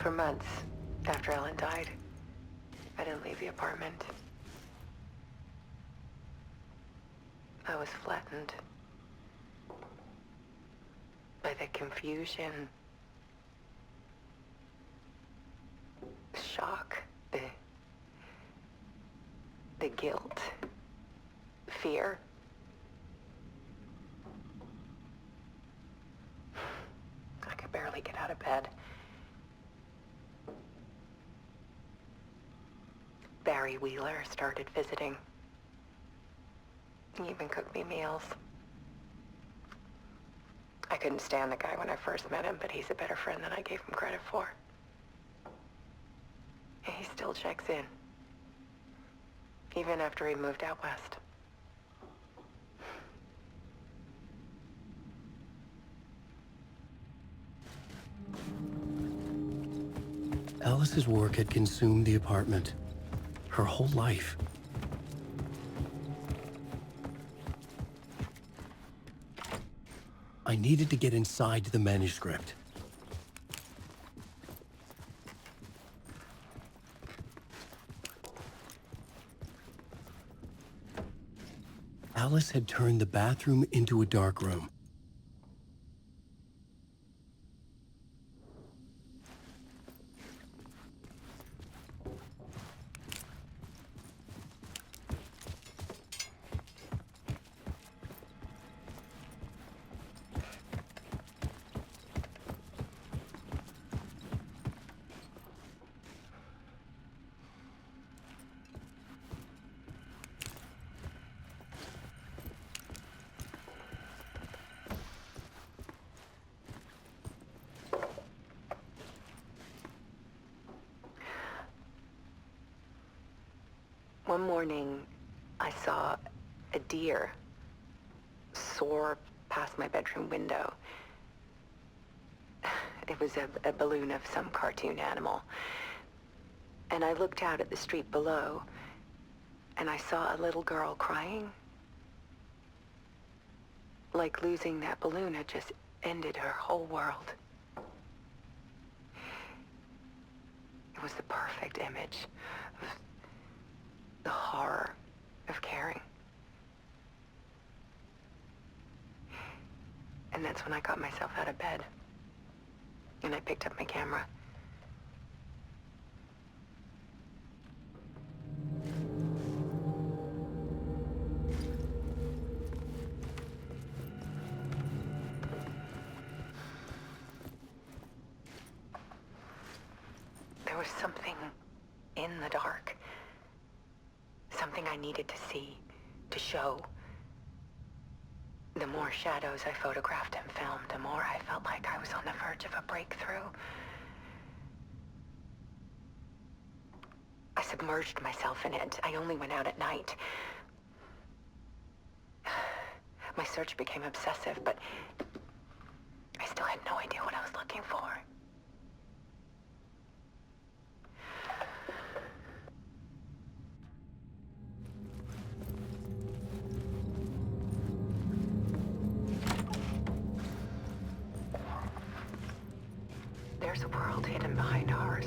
For months after Alan died, I didn't leave the apartment. I was flattened by the confusion, the shock, the guilt, fear. I could barely get out of bed. Barry Wheeler started visiting. He even cooked me meals. I couldn't stand the guy when I first met him, but he's a better friend than I gave him credit for. And he still checks in, even after he moved out west. Alice's work had consumed the apartment, her whole life. I needed to get inside the manuscript. Alice had turned the bathroom into a dark room. One morning, I saw a deer soar past my bedroom window. It was a balloon of some cartoon animal. And I looked out at the street below, and I saw a little girl crying. Like losing that balloon had just ended her whole world. It was the perfect image of the horror of caring. And that's when I got myself out of bed. And I picked up my camera. There was something in the dark. Something I needed to see, to show. The more shadows I photographed and filmed, the more I felt like I was on the verge of a breakthrough. I submerged myself in it. I only went out at night. My search became obsessive, but I still had no idea what I was looking for. There's a world hidden behind ours.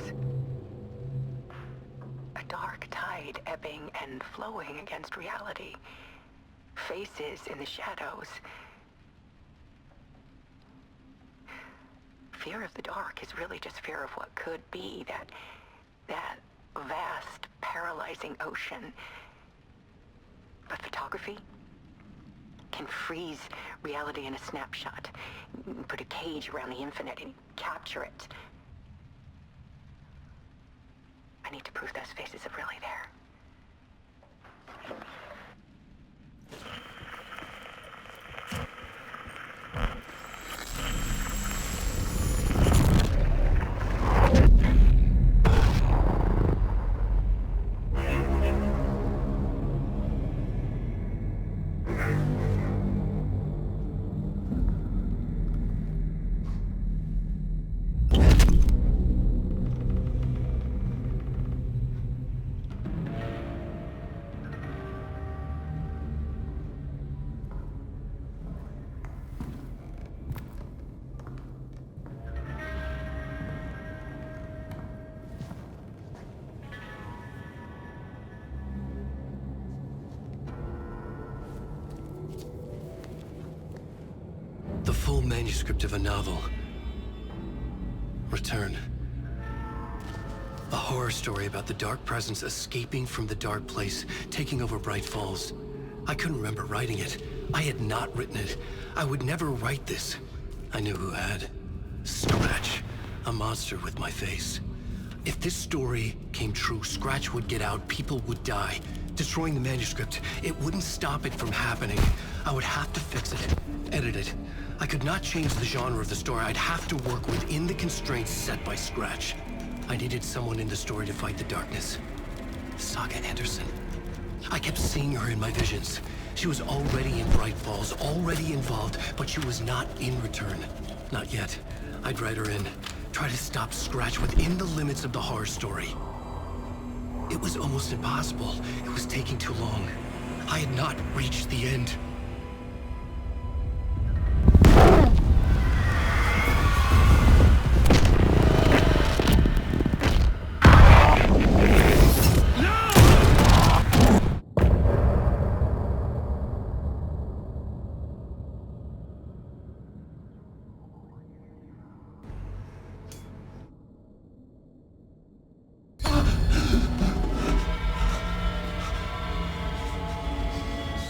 A dark tide ebbing and flowing against reality. Faces in the shadows. Fear of the dark is really just fear of what could be, that vast, paralyzing ocean. But photography can freeze reality in a snapshot, put a cage around the infinite and capture it. I need to prove those faces are really there. full manuscript of a novel. Return. A horror story about the dark presence escaping from the dark place, taking over Bright Falls. I couldn't remember writing it. I had not written it. I would never write this. I knew who had. Scratch. A monster with my face. If this story came true, Scratch would get out, people would die. Destroying the manuscript, it wouldn't stop it from happening. I would have to fix it, edit it. I could not change the genre of the story. I'd have to work within the constraints set by Scratch. I needed someone in the story to fight the darkness. Saga Anderson. I kept seeing her in my visions. She was already in Bright Falls, already involved, but she was not in Return. Not yet. I'd write her in. Try to stop Scratch within the limits of the horror story. It was almost impossible. It was taking too long. I had not reached the end.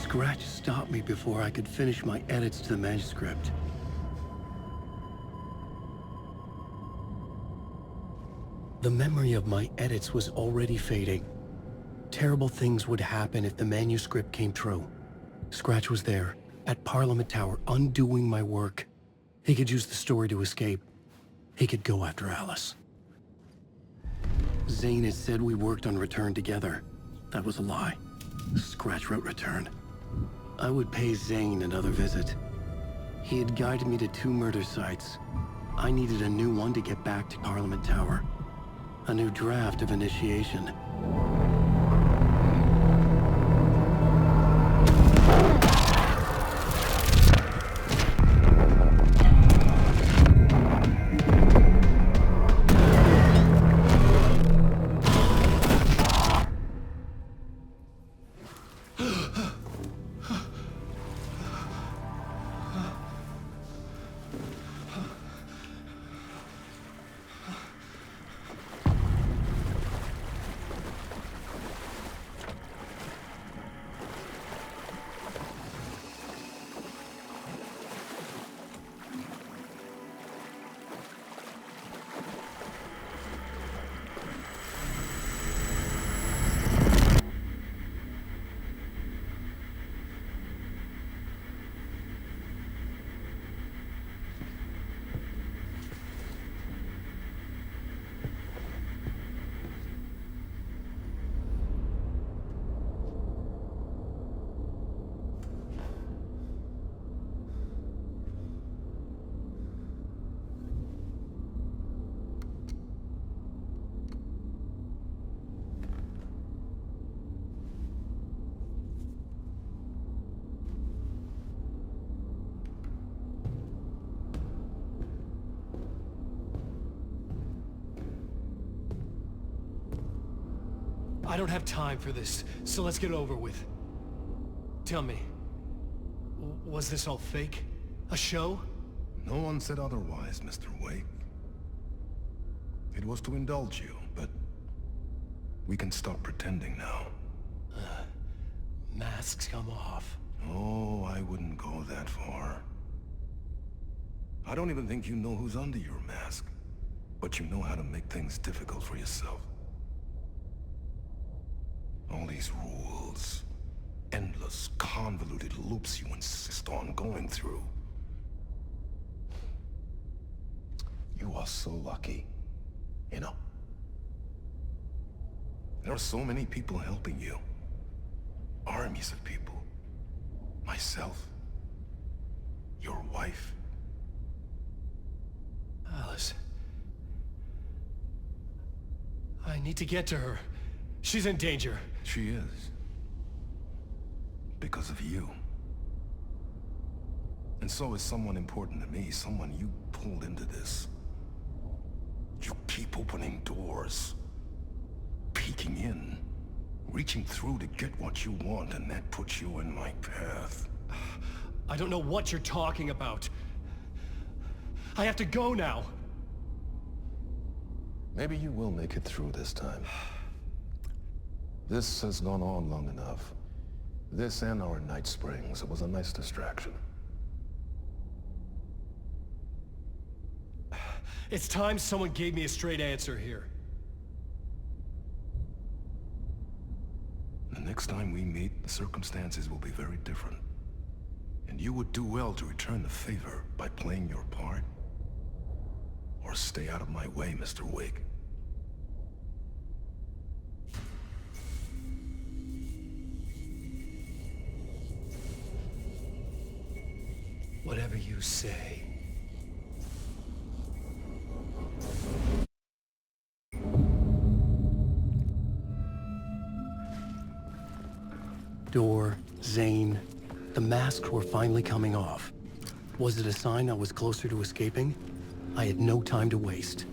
Scratch stopped me before I could finish my edits to the manuscript. The memory of my edits was already fading. Terrible things would happen if the manuscript came true. Scratch was there, at Parliament Tower, undoing my work. He could use the story to escape. He could go after Alice. Zane had said we worked on Return together. That was a lie. Scratch wrote Return. I would pay Zane another visit. He had guided me to 2 murder sites. I needed a new one to get back to Parliament Tower. A new draft of initiation. I don't have time for this, so let's get it over with. Tell me, was this all fake? A show? No one said otherwise, Mr. Wake. It was to indulge you, but we can stop pretending now. Masks come off. Oh, I wouldn't go that far. I don't even think you know who's under your mask, but you know how to make things difficult for yourself. All these rules, endless, convoluted loops you insist on going through. You are so lucky, you know. There are so many people helping you. Armies of people. Myself. Your wife. Alice. I need to get to her. She's in danger. She is. Because of you. And so is someone important to me, someone you pulled into this. You keep opening doors. Peeking in. Reaching through to get what you want, and that puts you in my path. I don't know what you're talking about. I have to go now. Maybe you will make it through this time. This has gone on long enough. This and our night springs. It was a nice distraction. It's time someone gave me a straight answer here. The next time we meet, the circumstances will be very different. And you would do well to return the favor by playing your part. Or stay out of my way, Mr. Wake. Whatever you say. Door, Zane, the masks were finally coming off. Was it a sign I was closer to escaping? I had no time to waste.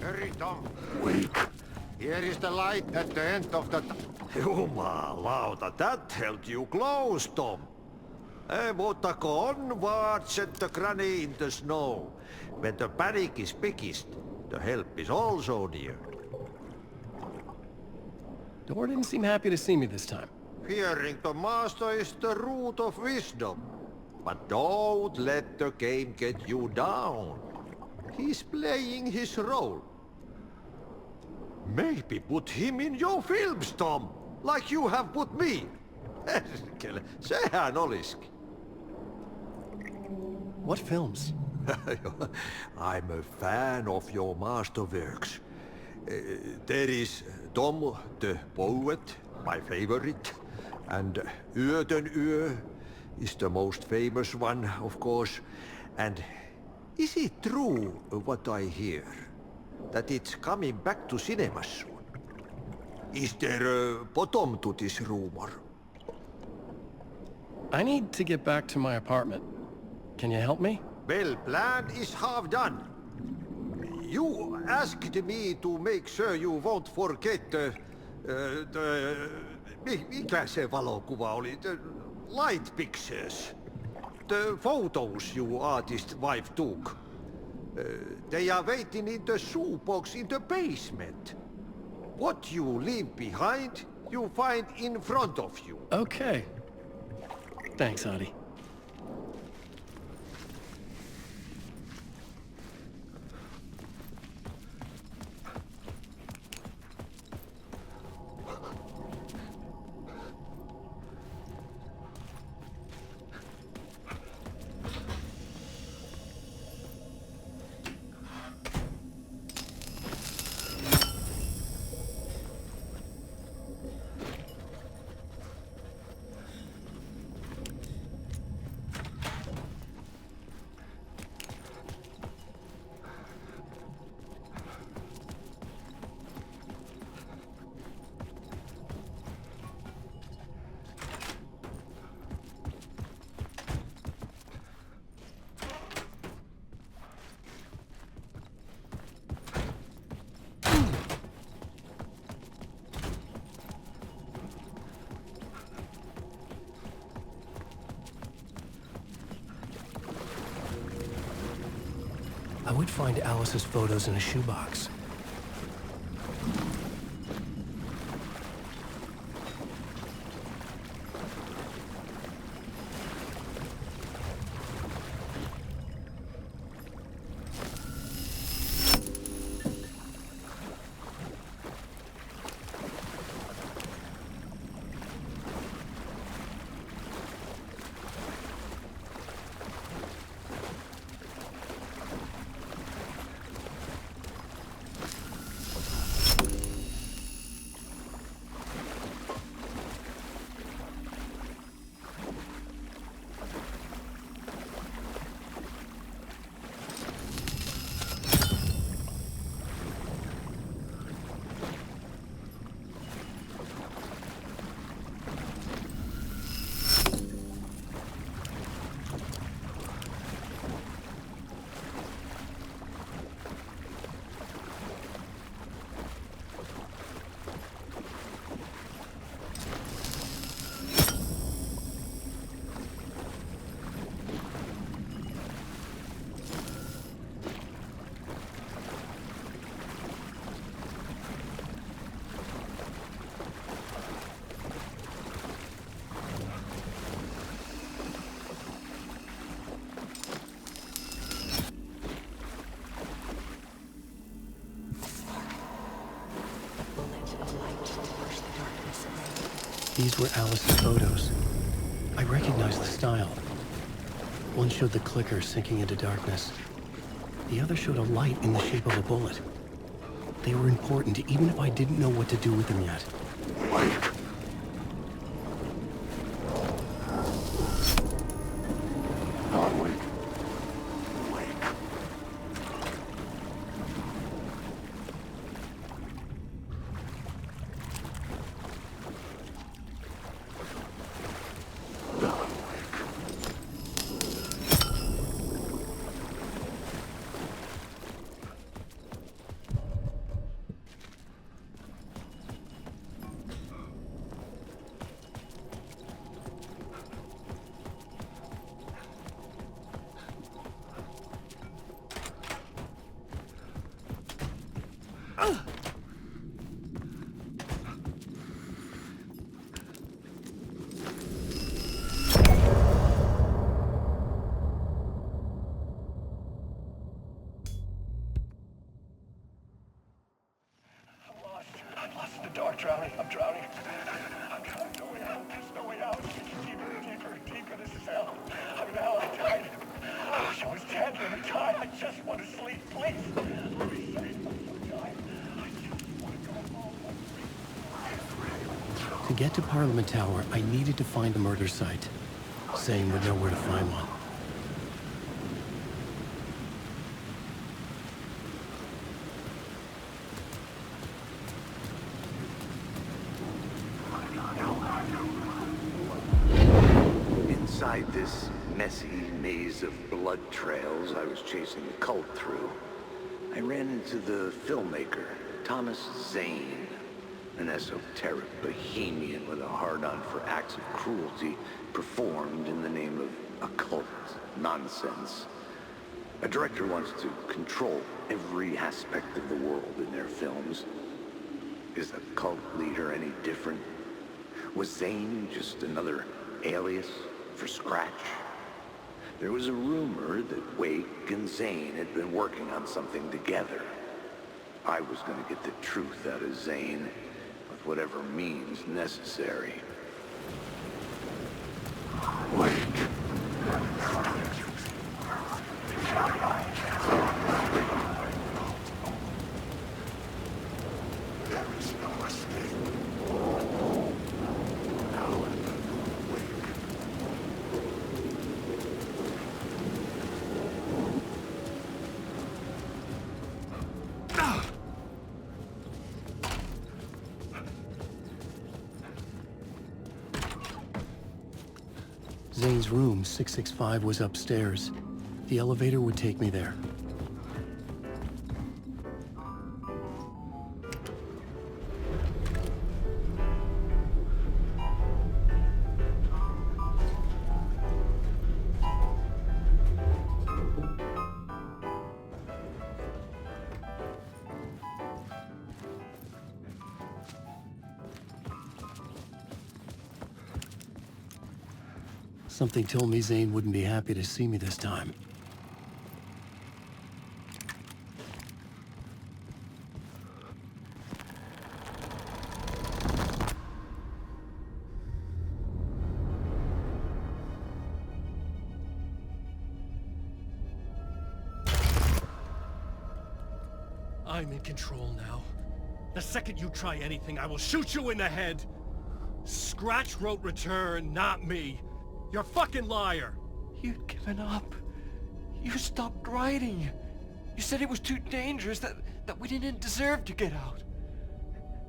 Hurry, Tom. Wake. Here is the light at the end of the... Jumalauta, that held you close, Tom. Mutta go onwards and the granny in the snow. When the panic is biggest, the help is also near. Door didn't seem happy to see me this time. Fearing the master is the root of wisdom. But don't let the game get you down. He's playing his role. Maybe put him in your films, Tom, like you have put me. Sehän olisikin. What films? I'm a fan of your masterworks. There is Tom the Poet, my favorite, and Yöden Yö is the most famous one, of course. And is it true what I hear? That it's coming back to cinemas soon? Is there a bottom to this rumor? I need to get back to my apartment. Can you help me? Well, plan is half done. You asked me to make sure you won't forget mikä se valokuva oli? The light pictures. The photos you artist wife took. They are waiting in the shoebox in the basement. What you leave behind, you find in front of you. Okay. Thanks, Adi. I would find Alice's photos in a shoebox. These were Alice's photos. I recognized the style. One showed the clicker sinking into darkness. The other showed a light in the shape of a bullet. They were important, even if I didn't know what to do with them yet. I'm drowning. There's no way out. There's no way out. Deeper. This is hell. I'm in hell. I died. I wish I was dead, but I died. I just want to sleep, please. Let me safe. I'm so tired. I just want to go home. To get to Parliament Tower, I needed to find the murder site. Zane would know where to find one. Inside this messy maze of blood trails I was chasing a cult through, I ran into the filmmaker, Thomas Zane, an esoteric bohemian with a hard-on for acts of cruelty performed in the name of occult nonsense. A director wants to control every aspect of the world in their films. Is the cult leader any different? Was Zane just another alias for Scratch? There was a rumor that Wake and Zane had been working on something together. I was going to get the truth out of Zane with whatever means necessary. Zane's room, 665, was upstairs. The elevator would take me there. Something told me Zane wouldn't be happy to see me this time. I'm in control now. The second you try anything, I will shoot you in the head! Scratch wrote return, not me. You're a fucking liar! You'd given up. You stopped writing. You said it was too dangerous, that we didn't deserve to get out.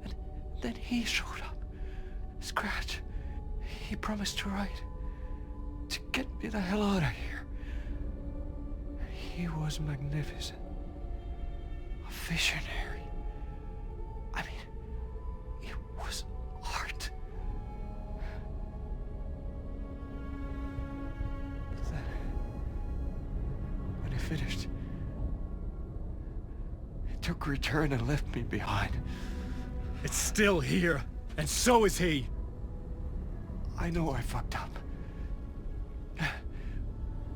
And then he showed up. Scratch. He promised to write. To get me the hell out of here. He was magnificent. A visionary. I mean, it was art. Then, when he finished, he took a return and left me behind. It's still here, and so is he! I know I fucked up.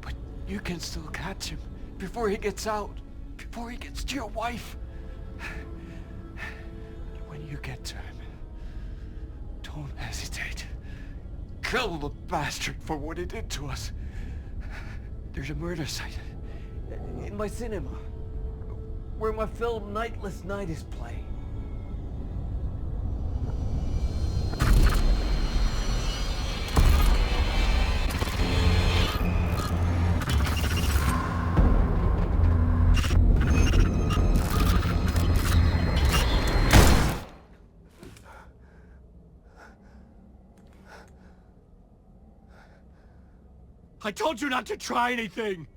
But you can still catch him before he gets out. Before he gets to your wife. When you get to him, Don't hesitate. Kill the bastard for what he did to us. There's a murder site in my cinema where my film Nightless Night is playing. I told you not to try anything!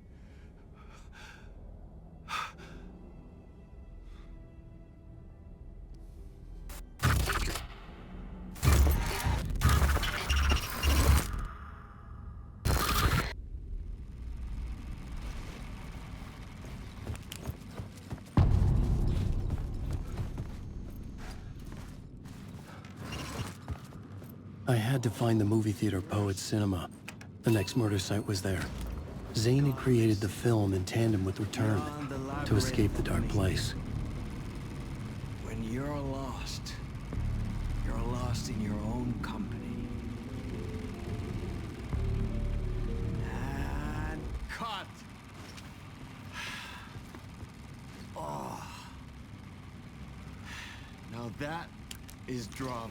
I had to find the movie theater Poet Cinema. The next murder site was there. Zane had created the film in tandem with Return to escape the dark place. When you're lost in your own company. And cut! Oh. Now that is drama.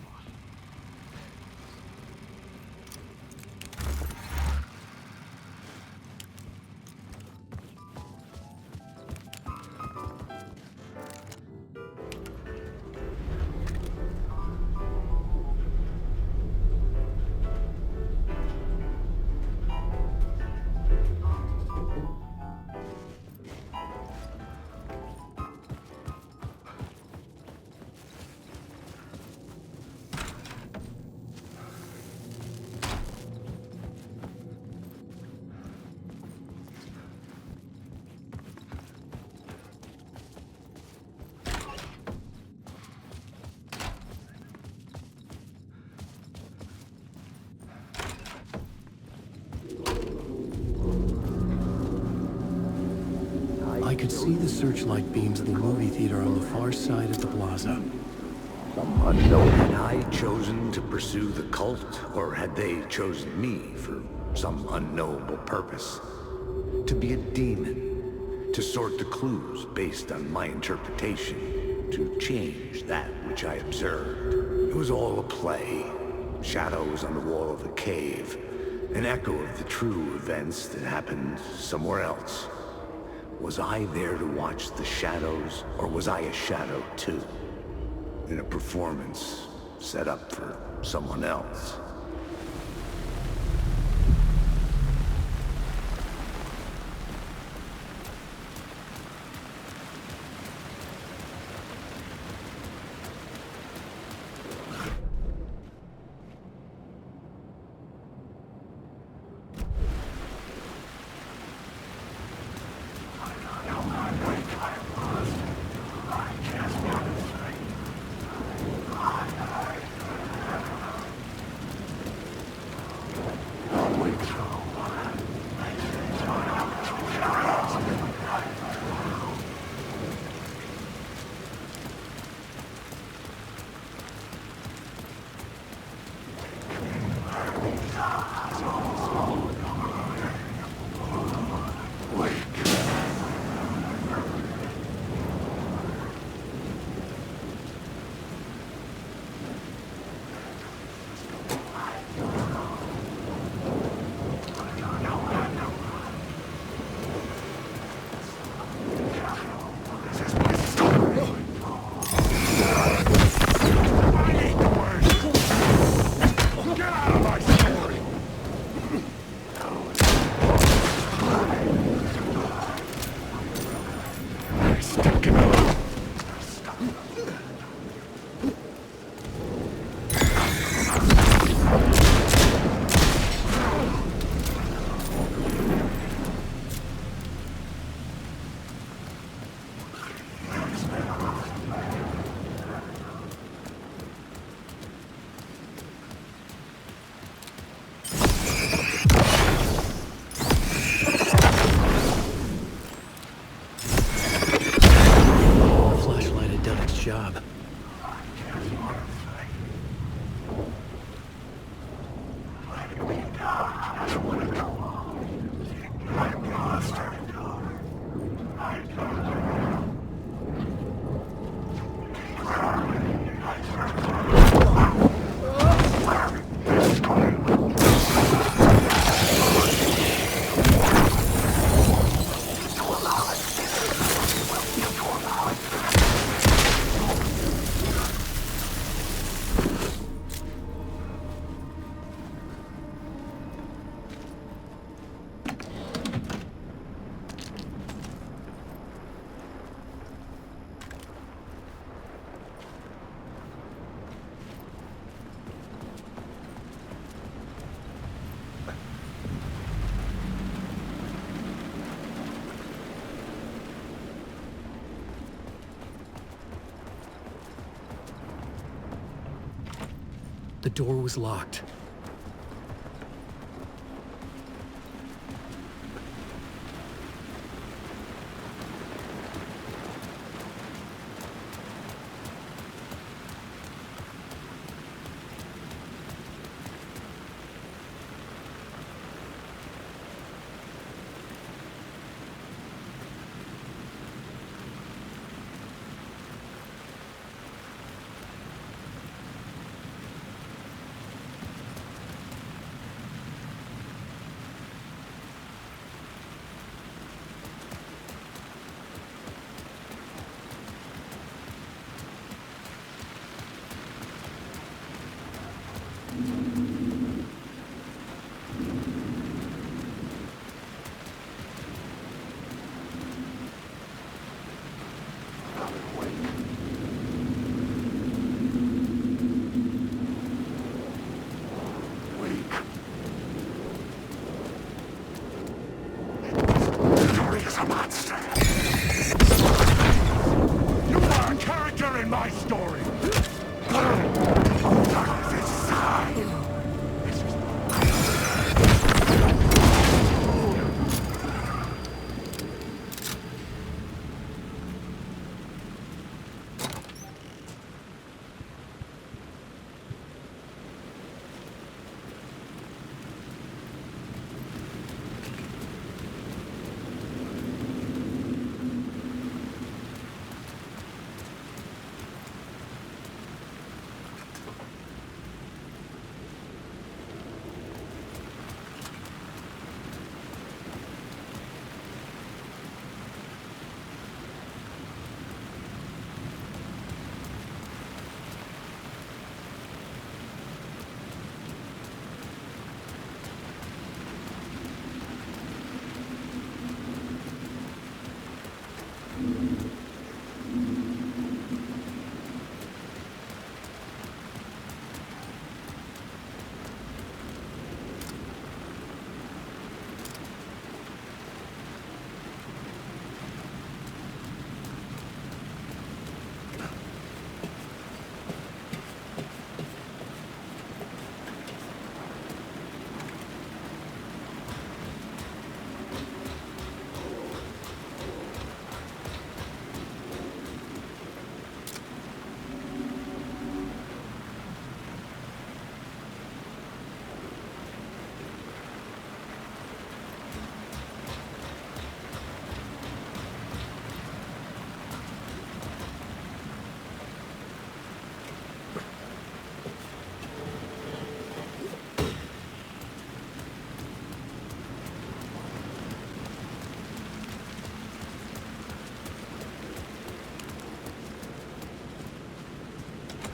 I could see the searchlight beams of the movie theater on the far side of the plaza. Some unknown. Had I chosen to pursue the cult, or had they chosen me for some unknowable purpose? To be a demon, to sort the clues based on my interpretation, to change that which I observed. It was all a play. Shadows on the wall of the cave, an echo of the true events that happened somewhere else. Was I there to watch the shadows, or was I a shadow too? In a performance set up for someone else. The door was locked.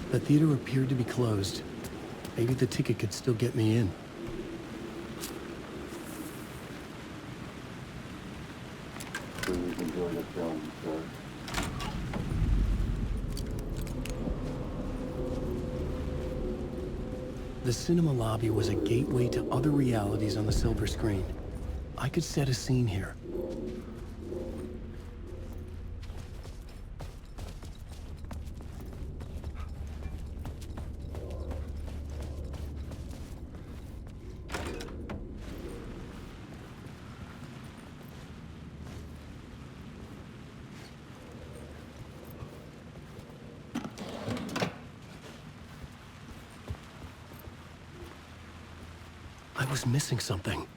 The theater appeared to be closed. Maybe the ticket could still get me in. Please enjoy the film, sir. The cinema lobby was a gateway to other realities on the silver screen. I could set a scene here. I was missing something.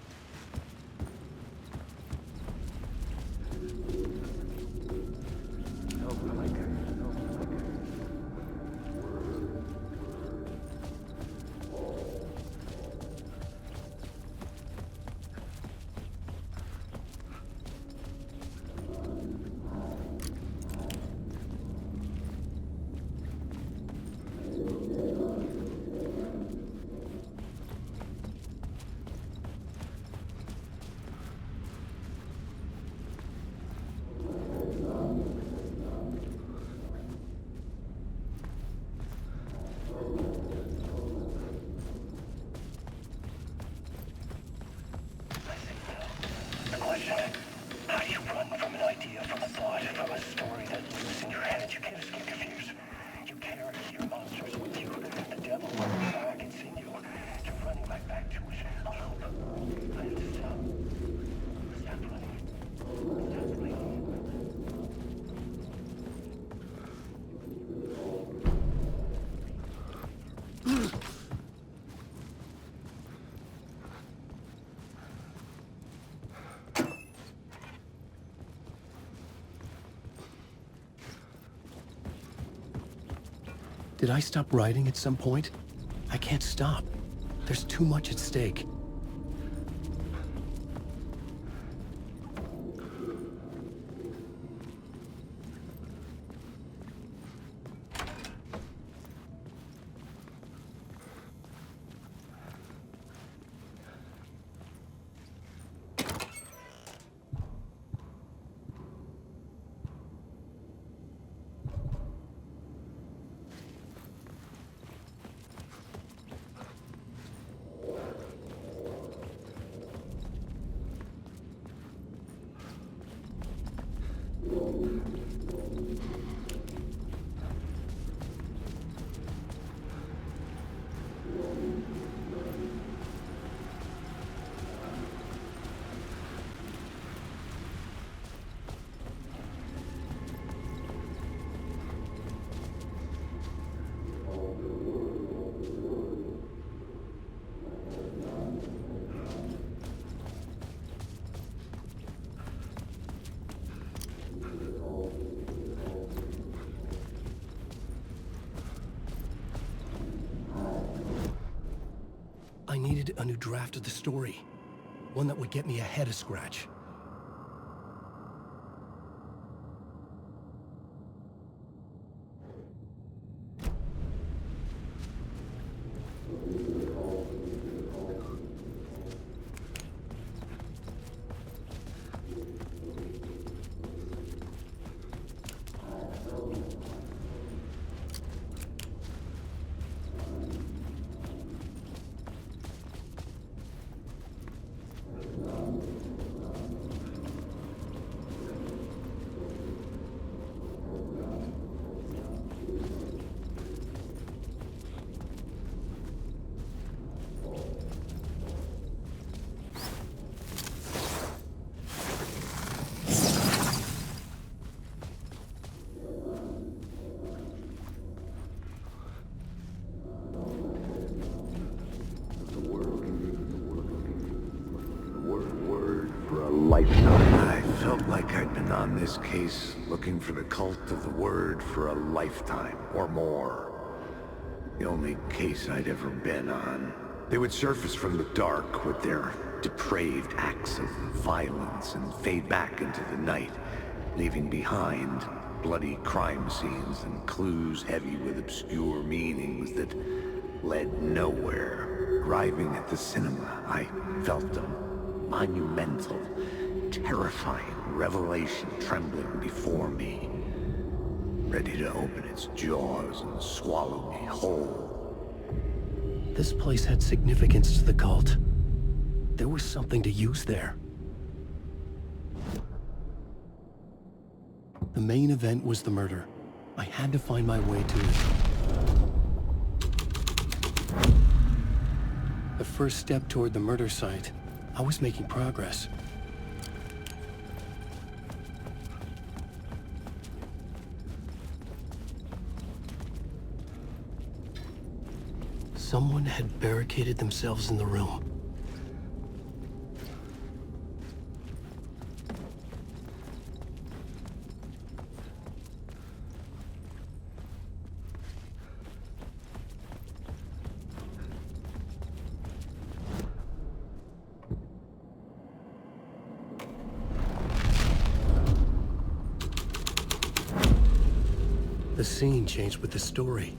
How do you run from an idea, from a thought, from a story that lives in your head? You can't escape confused. You carry your monsters with you. The devil runs back, it's in you. You're running right back to it. A loop. I have to stop. Stop running. Stop running. Did I stop writing at some point? I can't stop. There's too much at stake. I needed a new draft of the story. One that would get me ahead of Scratch. I felt like I'd been on this case looking for the cult of the word for a lifetime or more. The only case I'd ever been on. They would surface from the dark with their depraved acts of violence and fade back into the night, leaving behind bloody crime scenes and clues heavy with obscure meanings that led nowhere. Arriving at the cinema, I felt them. Monumental, terrifying revelation trembling before me, ready to open its jaws and swallow me whole. This place had significance to the cult. There was something to use there. The main event was the murder. I had to find my way to it. The first step toward the murder site. I was making progress. Someone had barricaded themselves in the room. The scene changed with the story.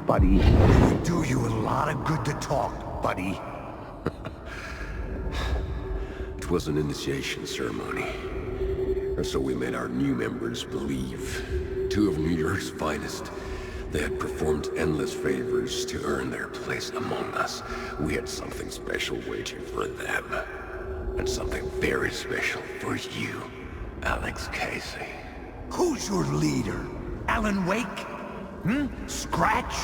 buddy. It would do you a lot of good to talk, buddy. It was an initiation ceremony. Or so we made our new members believe. 2 of New York's finest. They had performed endless favors to earn their place among us. We had something special waiting for them. And something very special for you, Alex Casey. Who's your leader? Alan Wake? Scratch?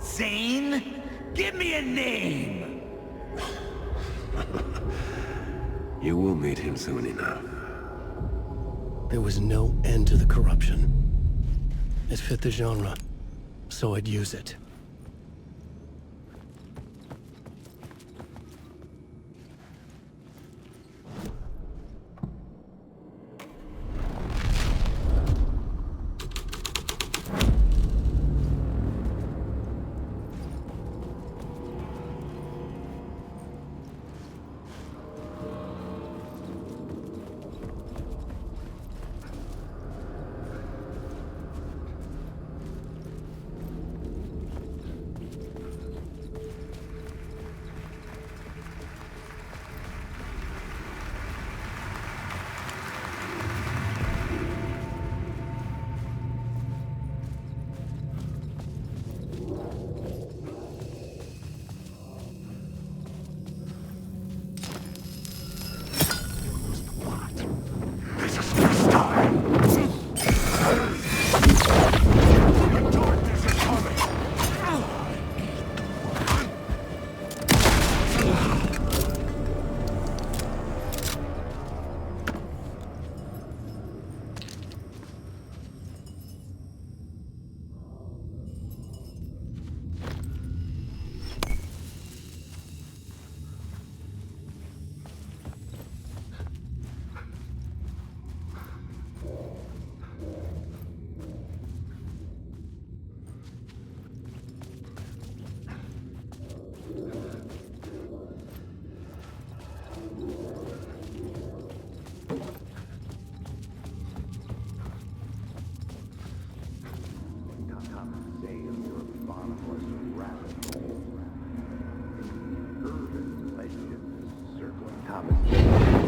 Zane? Give me a name! You will meet him soon enough. There was no end to the corruption. It fit the genre, so I'd use it.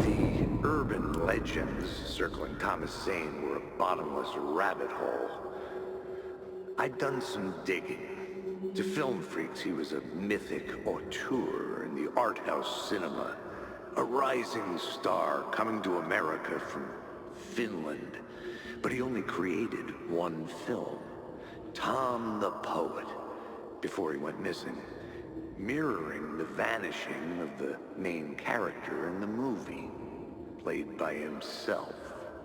The urban legends circling Thomas Zane were a bottomless rabbit hole. I'd done some digging. To film freaks, he was a mythic auteur in the art house cinema. A rising star coming to America from Finland. But he only created one film, Tom the Poet, before he went missing, mirroring the vanishing of the main character in the movie, played by himself.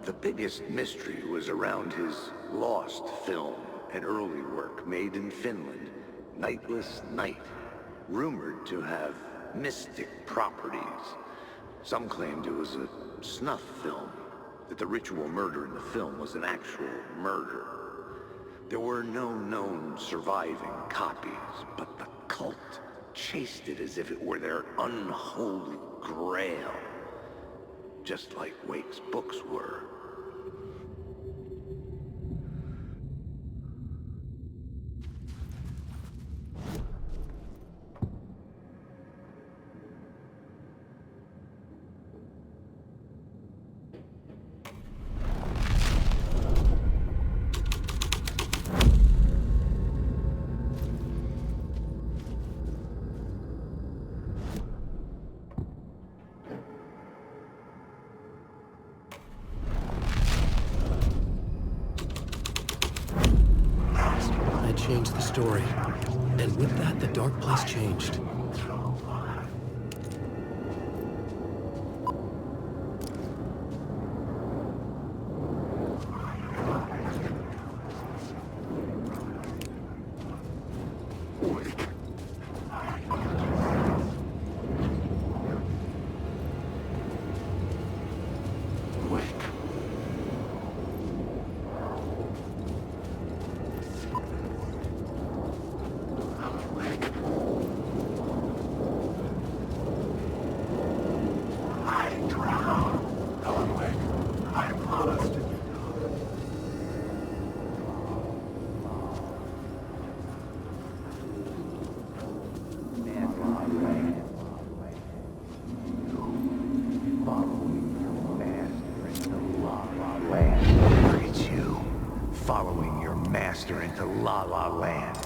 The biggest mystery was around his lost film, an early work made in Finland, Nightless Night, rumored to have mystic properties. Some claimed it was a snuff film, that the ritual murder in the film was an actual murder. There were no known surviving copies, but the cult chased it as if it were their unholy grail, just like Wake's books were. Changed the story. And with that, the dark place changed. La La Land.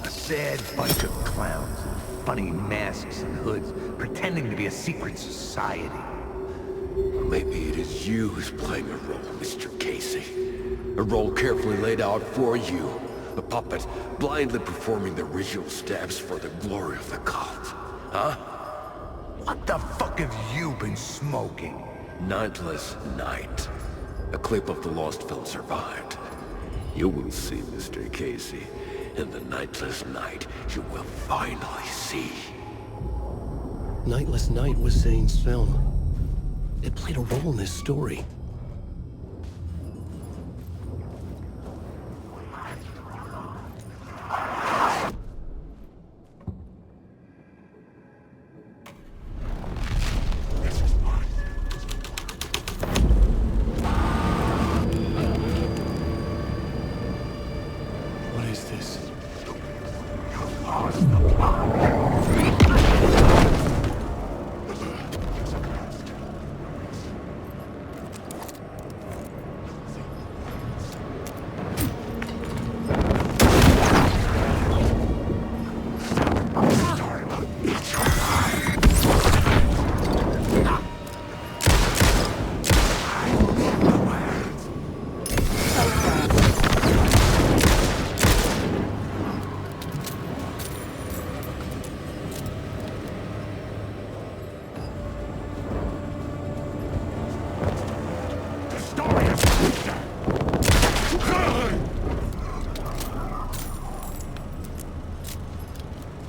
A sad bunch of clowns in funny masks and hoods, pretending to be a secret society. Maybe it is you who's playing a role, Mr. Casey. A role carefully laid out for you. A puppet, blindly performing the ritual steps for the glory of the cult. Huh? What the fuck have you been smoking? Nightless Night. A clip of the lost film survived. You will see, Mr. Casey. In the Nightless Night, you will finally see. Nightless Night was Zane's film. It played a role in this story. What is this?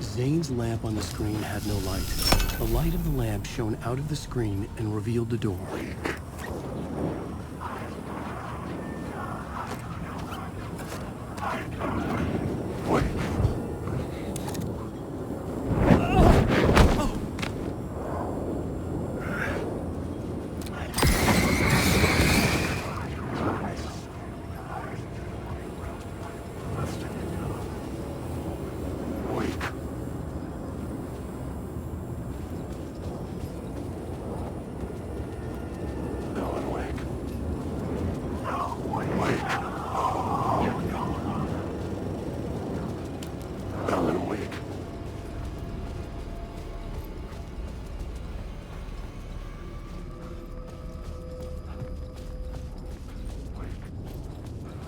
Zane's lamp on the screen had no light. The light of the lamp shone out of the screen and revealed the door. Alan Wake.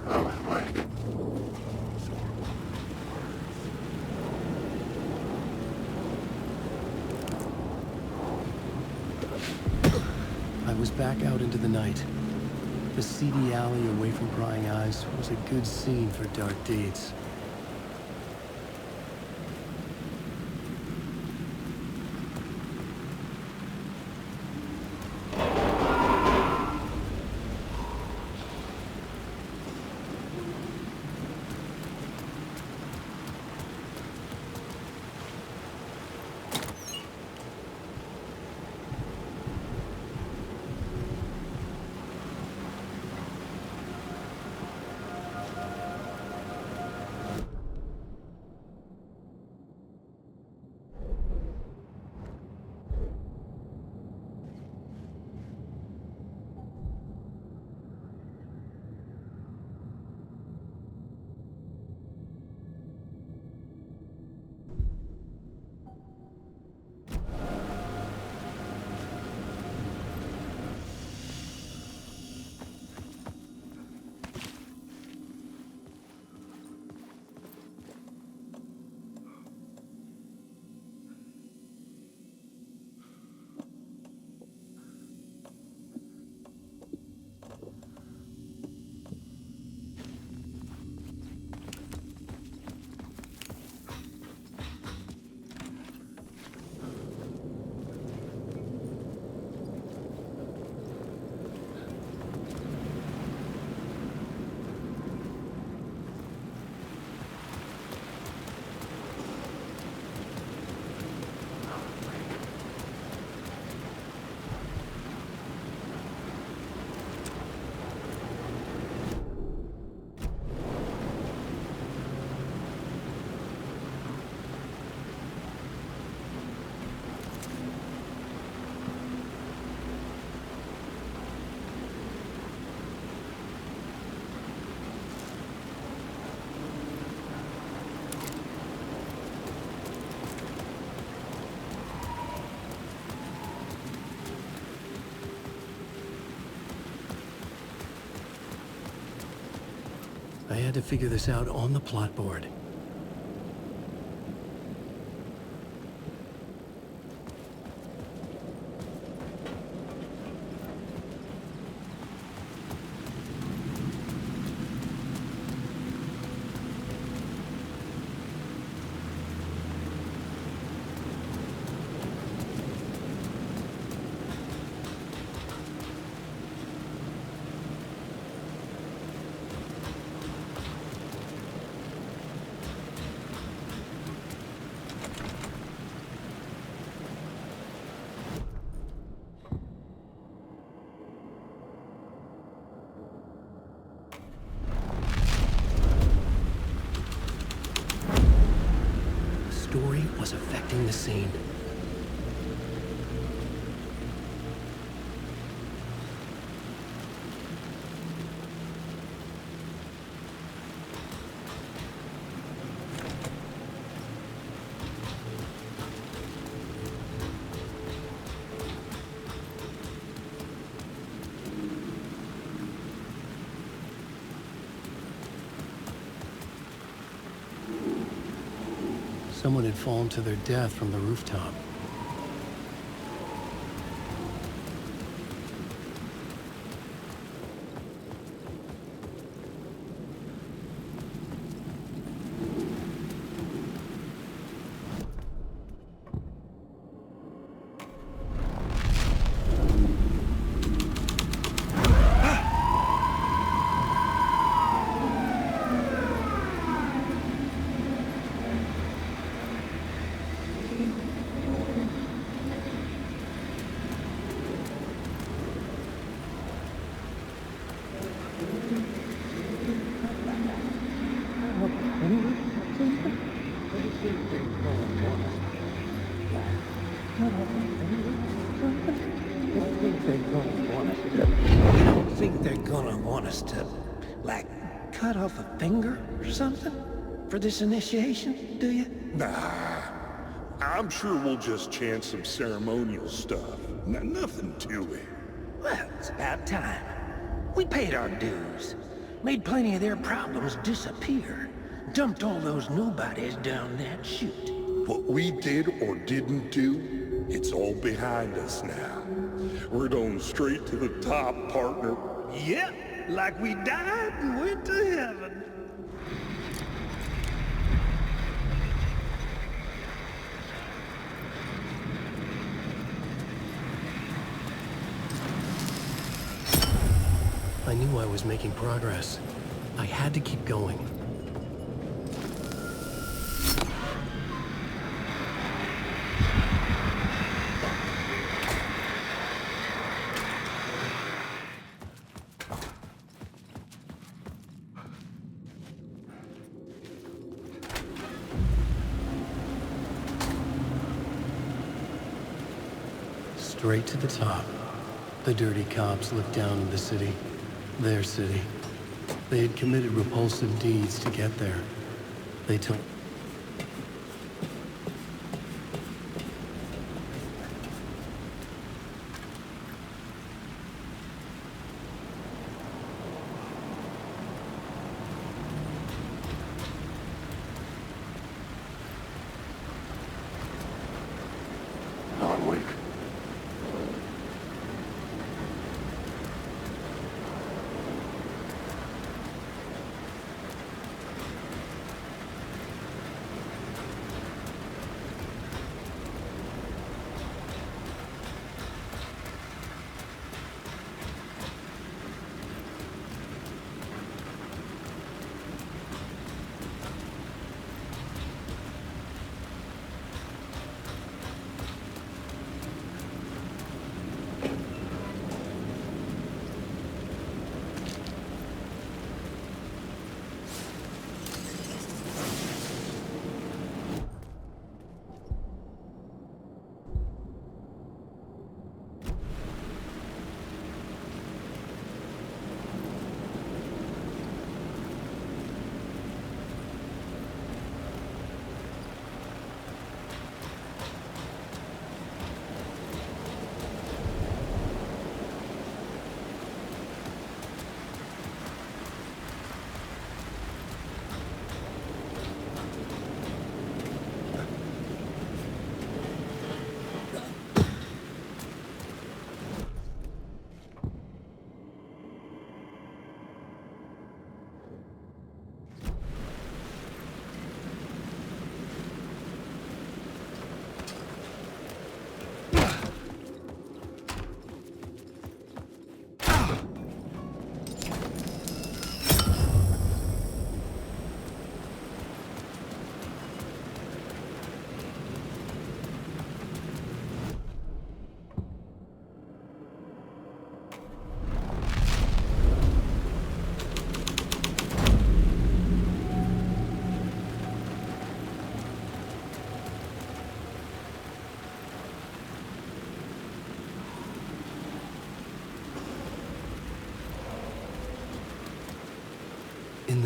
Alan Wake. I was back out into the night. The seedy alley away from prying eyes was a good scene for dark deeds. had to figure this out on the plot board. Story was affecting the scene. Someone had fallen to their death from the rooftop. Think they're gonna want us to, like, cut off a finger or something for this initiation, do you? Nah, I'm sure we'll just chant some ceremonial stuff. Nothing to it. Well, it's about time. We paid our dues, made plenty of their problems disappear, dumped all those nobodies down that chute. What we did or didn't do, it's all behind us now. We're going straight to the top, partner. Yep, like we died and went to heaven. I knew I was making progress. I had to keep going. Straight to the top. The dirty cops looked down on the city. Their city. They had committed repulsive deeds to get there. They took... Alan Wake.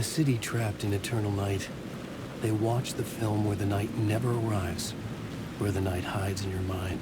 the city trapped in eternal night, they watch the film where the night never arrives, where the night hides in your mind.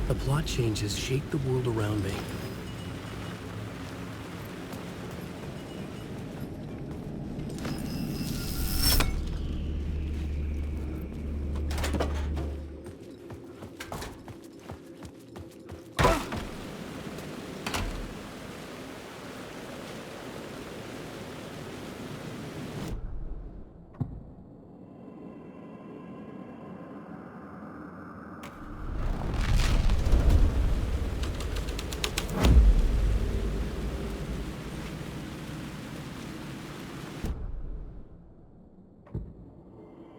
The plot changes shape the world around me.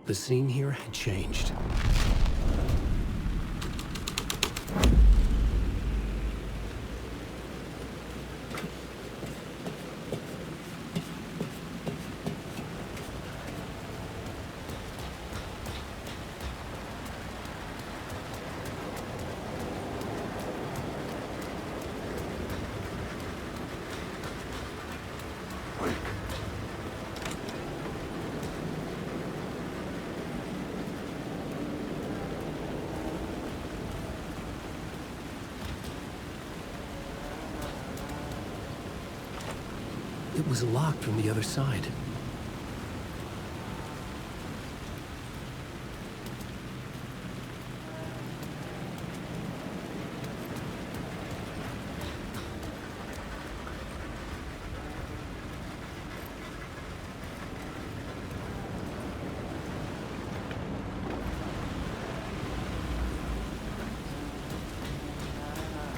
The scene here had changed. It was locked from the other side.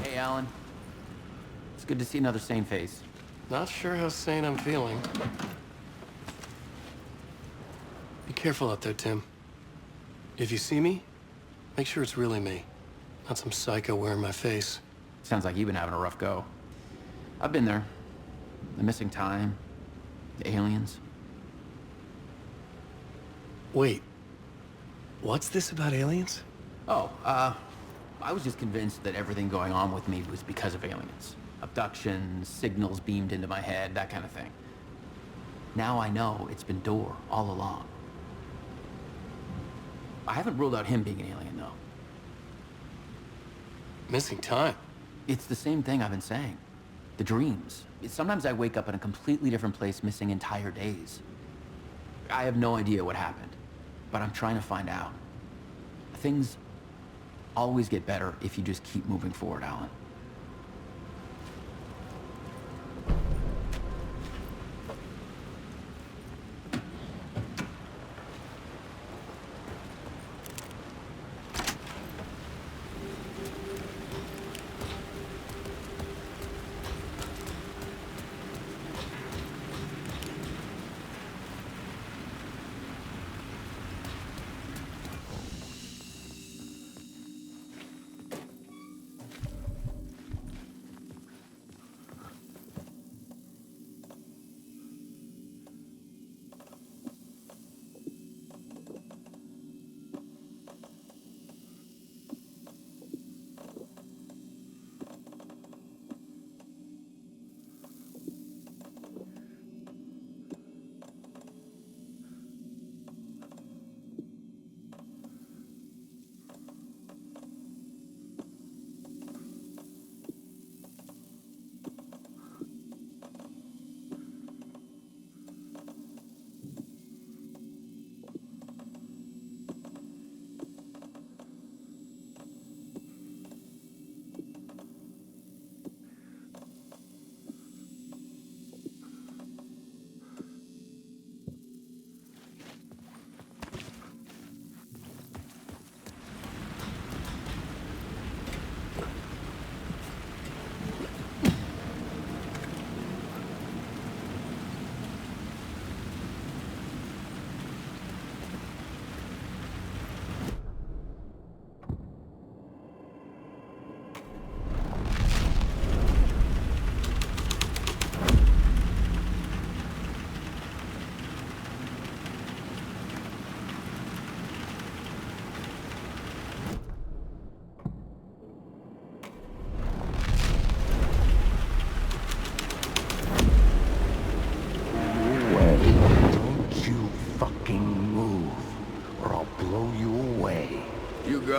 Hey, Alan. It's good to see another sane face. Not sure how sane I'm feeling. Be careful out there, Tim. If you see me, make sure it's really me, not some psycho wearing my face. Sounds like you've been having a rough go. I've been there. The missing time, the aliens. Wait, what's this about aliens? Oh, I was just convinced that everything going on with me was because of aliens. Abductions, signals beamed into my head, that kind of thing. Now I know it's been Door all along. I haven't ruled out him being an alien, though. Missing time? It's the same thing I've been saying. The dreams. Sometimes I wake up in a completely different place, missing entire days. I have no idea what happened, but I'm trying to find out. Things always get better if you just keep moving forward, Alan.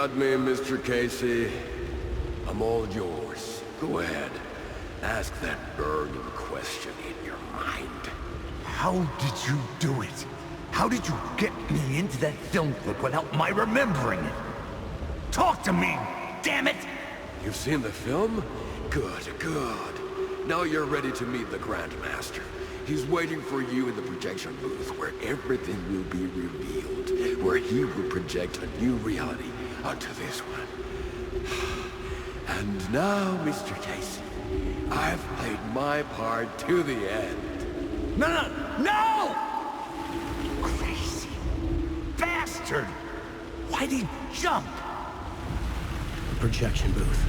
got me, Mr. Casey. I'm all yours. Go ahead. Ask that burning question in your mind. How did you do it? How did you get me into that film clip without my remembering it? Talk to me, damn it! You've seen the film? Good, good. Now you're ready to meet the Grandmaster. He's waiting for you in the projection booth where everything will be revealed, where he will project a new reality onto this one. And now, Mr. Casey, I've played my part to the end. No, no, no! Crazy bastard! Why'd he jump? Projection booth.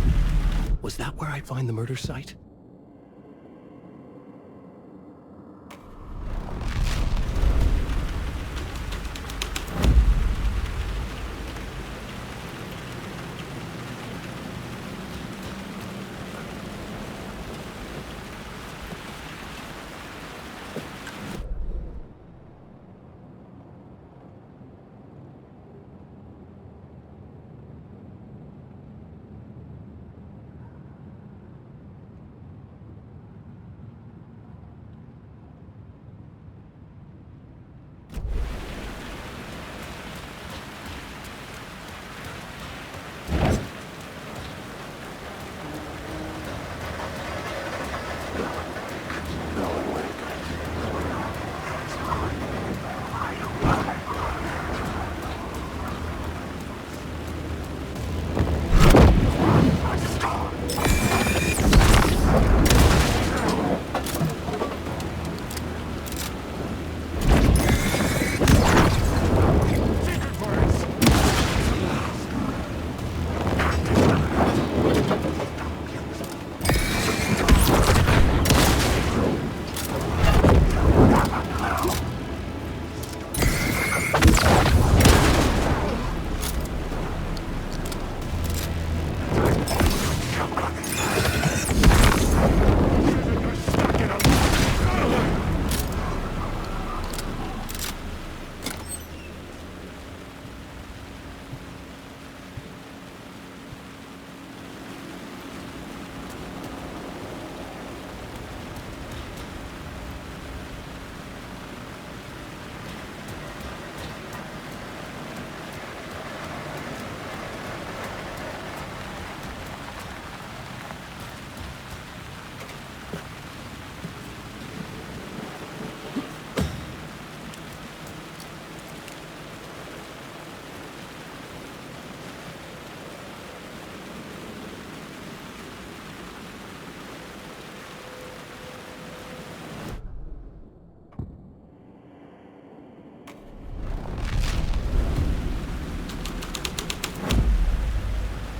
Was that where I'd find the murder site?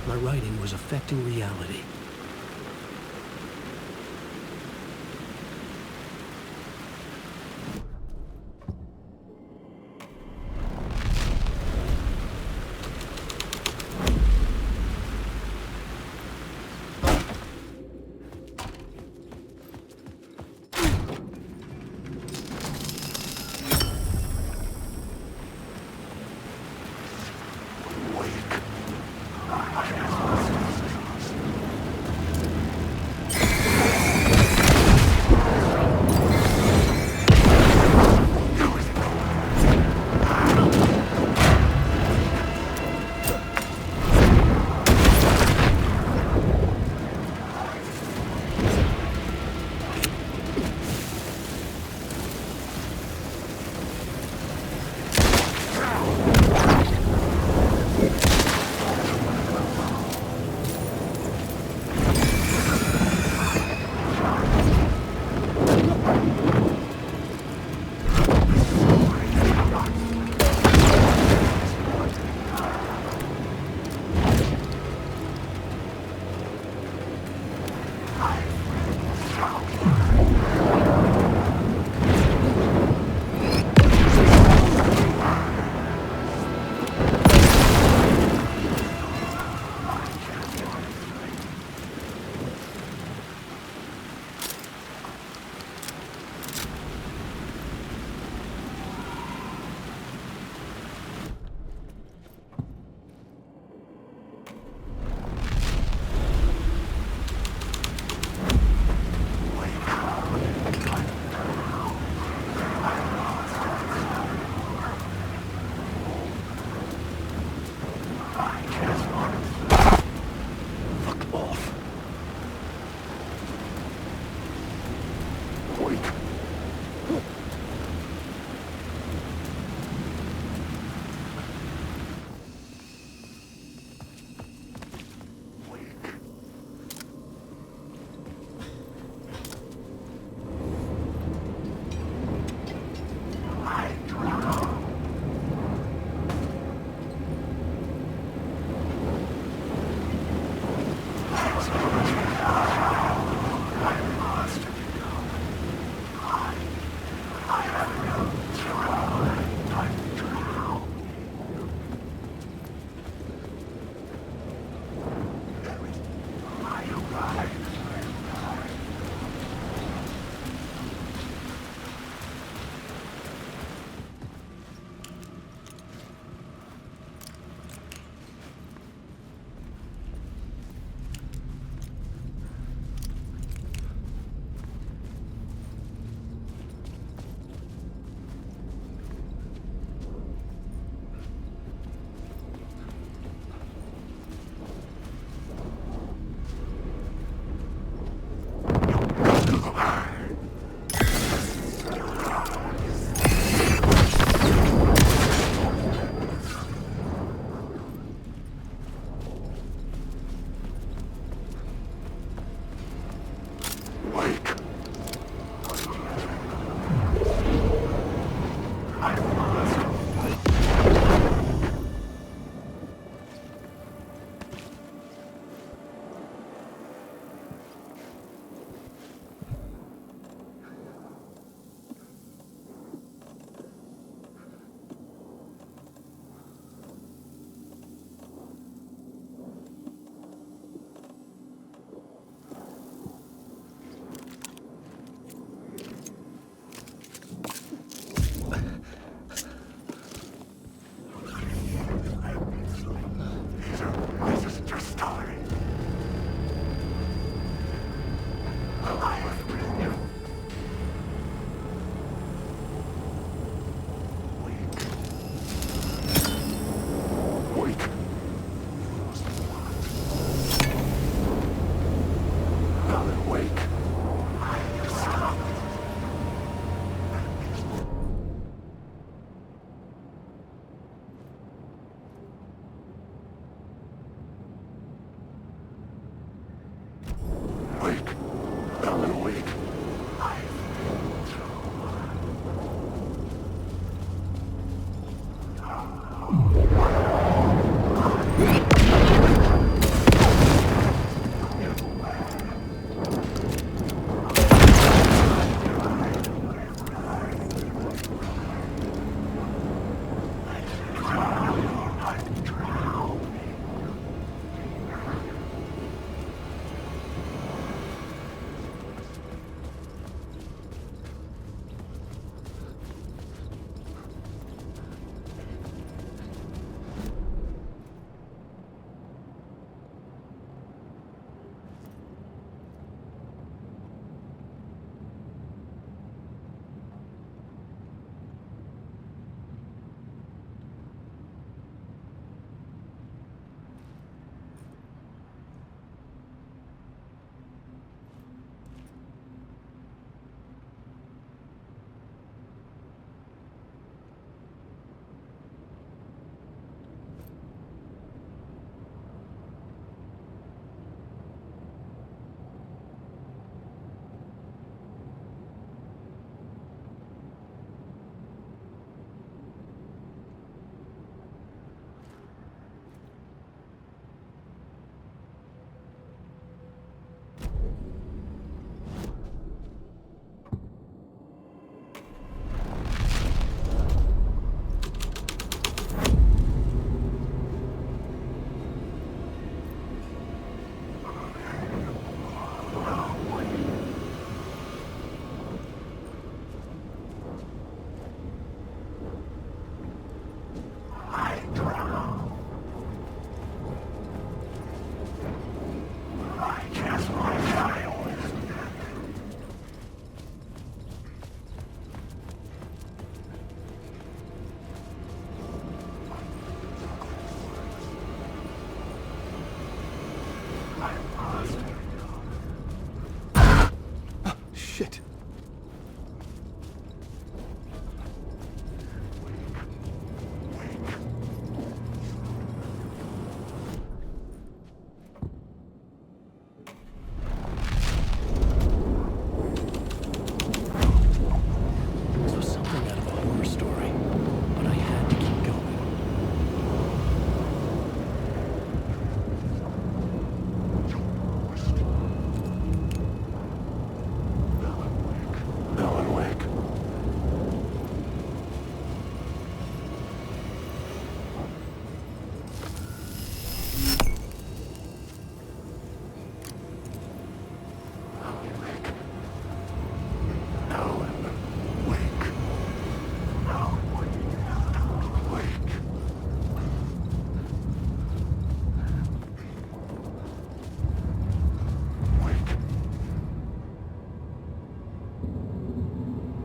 My writing was affecting reality.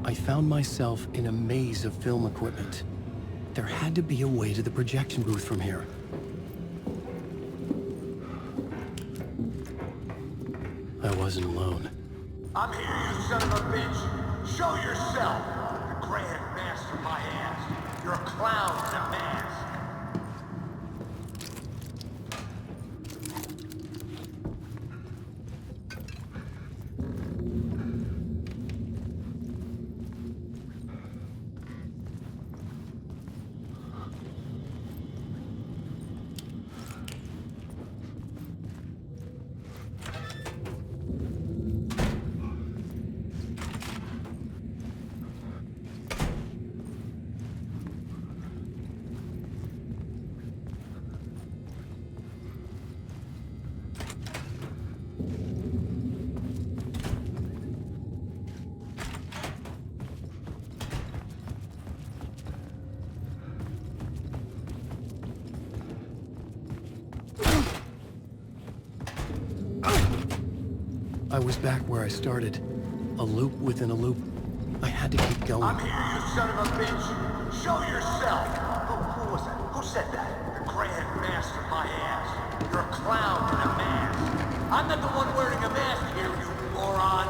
I found myself in a maze of film equipment. There had to be a way to the projection booth from here. I wasn't alone. I'm here, you son of a bitch. Show yourself. The Grand Master of my ass. You're a clown in a mask. I was back where I started. A loop within a loop. I had to keep going. I'm here, you son of a bitch. Show yourself. Who was that? Who said that? The Grand Master of my ass. You're a clown in a mask. I'm not the one wearing a mask here, you moron.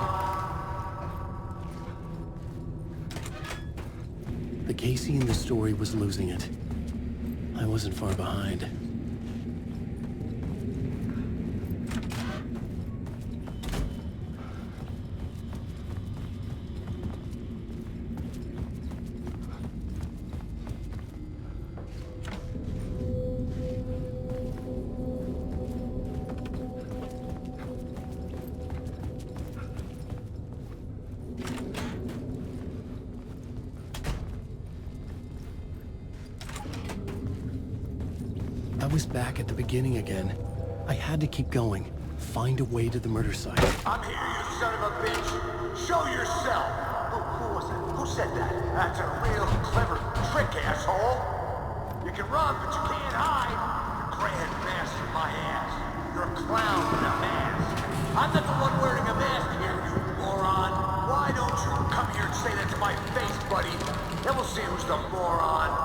The Casey in the story was losing it. I wasn't far behind. I was back at the beginning again. I had to keep going. Find a way to the murder site. I'm here, you son of a bitch. Show yourself. Who was that? Who said that? That's a real clever trick, asshole. You can run, but you can't hide. The Grand Master of my ass. You're a clown in a mask. I'm not the one wearing a mask here, you moron. Why don't you come here and say that to my face, buddy? Then we'll see who's the moron.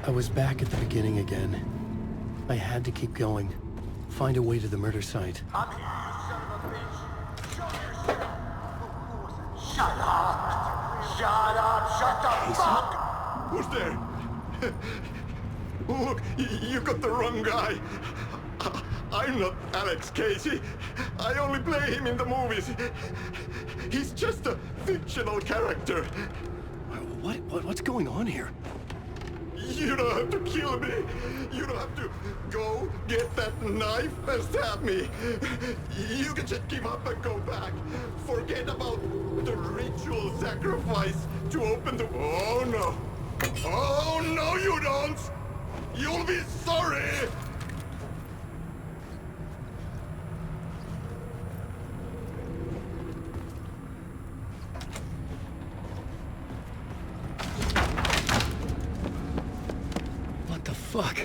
I was back at the beginning again. I had to keep going. Find a way to the murder site. I'm here, you son of a bitch. Show yourself. Who was that? Shut up. Shut up. Shut the fuck. Who's there? Look, you got the wrong guy. I'm not Alex Casey. I only play him in the movies. He's just a fictional character. What's going on here? You don't have to kill me. You don't have to go get that knife and stab me. You can just give up and go back. Forget about the ritual sacrifice to open the... Oh, no. Oh, no, you don't. You'll be sorry. Fuck.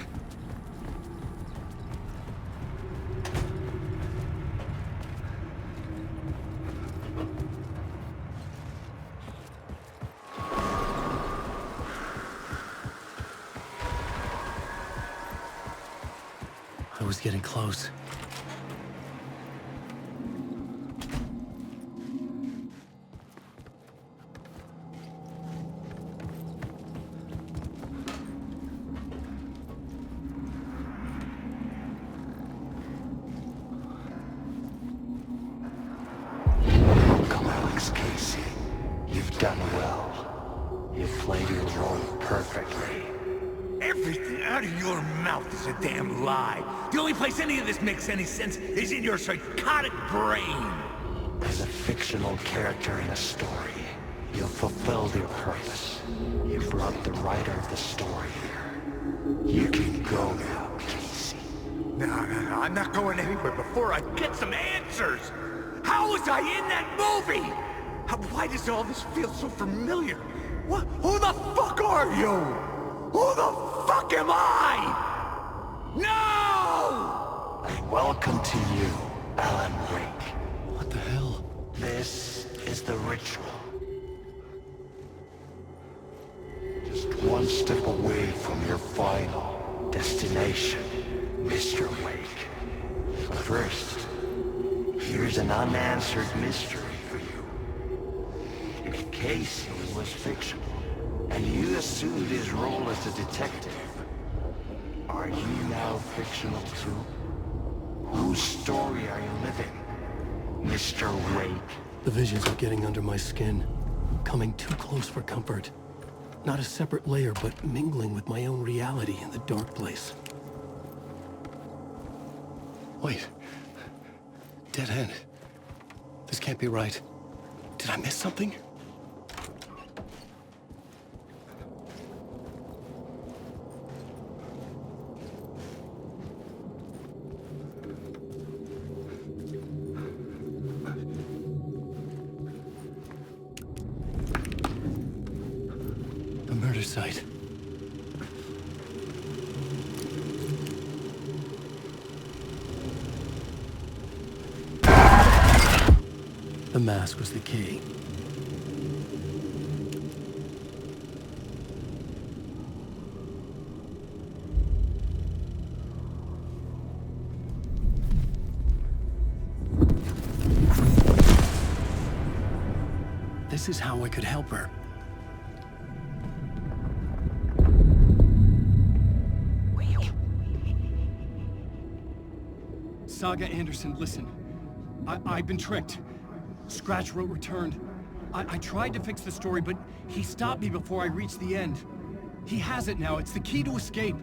I was getting close. Welcome, Alex Casey. You've done well. You've played your role perfectly. Everything out of your mouth is a damn lie. The only place any of this makes any sense is in your psychotic brain. As a fictional character in a story, you've fulfilled your purpose. You brought the writer of the story here. You can go now, Casey. No, I'm not going anywhere before I get some answers. How was I in that movie? Why does all this feel so familiar? What? Who the fuck are you? Who the fuck am I? No! And welcome to you, Alan Wake. What the hell? This is the ritual. Just one step away from your final destination, Mr. Wake. But first, here's an unanswered mystery for you. If Casey was fictional, and you assumed his role as a detective, are you now fictional too? Whose story are you living, Mr. Wake? The visions are getting under my skin, coming too close for comfort. Not a separate layer, but mingling with my own reality in the dark place. Wait. Dead end. This can't be right. Did I miss something? Site. The mask was the key. This is how I could help her. Saga Anderson, listen. I've been tricked. Scratch wrote returned. I tried to fix the story, but he stopped me before I reached the end. He has it now. It's the key to escape.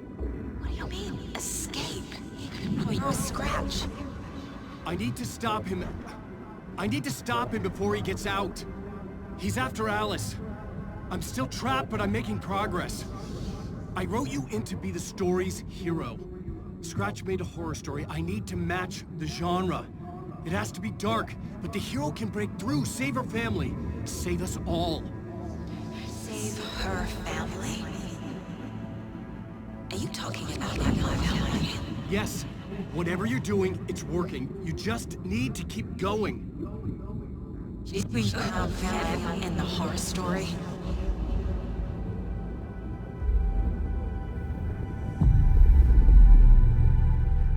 What do you mean, escape? You're a Scratch. I need to stop him. I need to stop him before he gets out. He's after Alice. I'm still trapped, but I'm making progress. I wrote you in to be the story's hero. Scratch made a horror story. I need to match the genre. It has to be dark, but the hero can break through, save her family, save us all. Save her family? Are you talking about my family? Yes. Whatever you're doing, it's working. You just need to keep going. Did we become family in the horror story?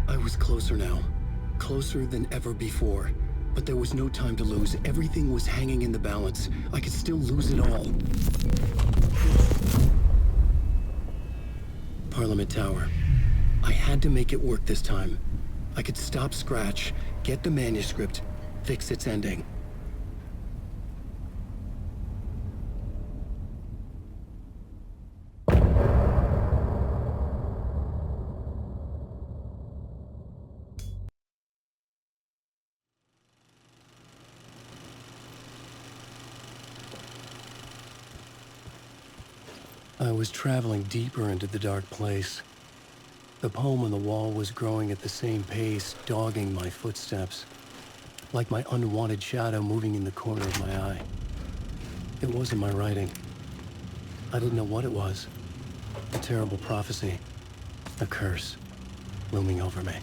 I was closer now. Closer than ever before. But there was no time to lose. Everything was hanging in the balance. I could still lose it all. Parliament Tower. I had to make it work this time. I could stop Scratch, get the manuscript, fix its ending. I was traveling deeper into the dark place. The poem on the wall was growing at the same pace, dogging my footsteps, like my unwanted shadow moving in the corner of my eye. It wasn't my writing. I didn't know what it was. A terrible prophecy, a curse, looming over me.